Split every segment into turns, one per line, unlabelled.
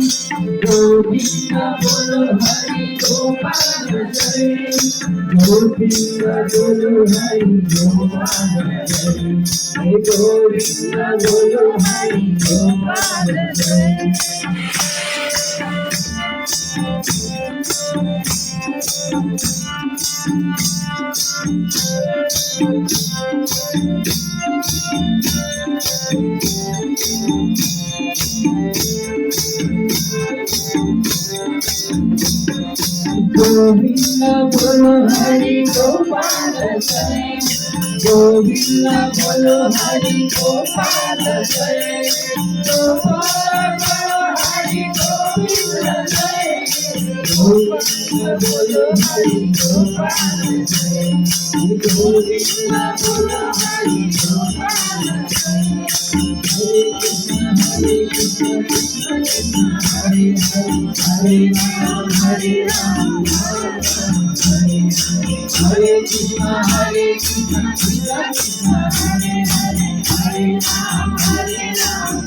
गोविंद बोलो हरि गोपाल जय गोविंद बोलो हरि गोपाल जय गोविंद बोलो हरि गोपाल जय गोविंद बोलो हरि गोपाल जय गोविंद बोलो हरि गोपाल जय गोविंद बोलो हरि गोविंद जय गोविंद बोलो हरि गोपाल जय गोविंद बोलो हरि गोपाल जय हरे कृष्ण कृष्ण कृष्ण हरे हरे हरे राम हरे कृष्ण कृष्ण कृष्ण हरे हरे राम राम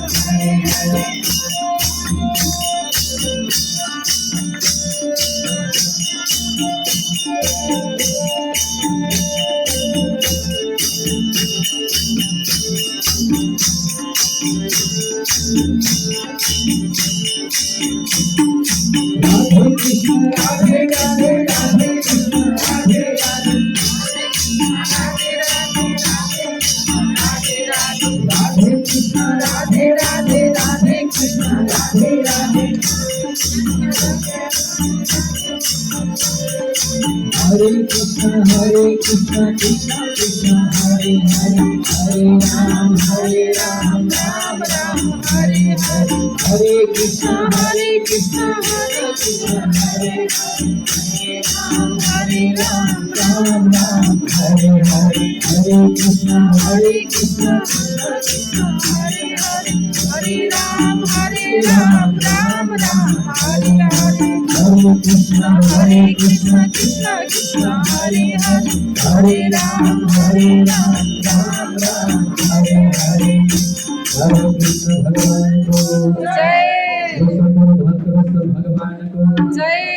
हरे हरे राधे राधे राधे कृष्ण राधे राधे राधे कृष्ण राधे राधे राधे कृष्ण राधे राधे हरे कृष्ण कृष्ण कृष्ण हरे हरे हरे राम राम राम हरे हरे हरे कृष्ण हरे कृष्ण हरे राम राम राम हरे हरे हरे कृष्ण कृष्ण हरे राम राम राम हरे हरे हरे कृष्ण कृष्ण कृष्ण हरे राम राम राम हरे हरे हरे कृष्ण भगवान को जय भगवान को जय।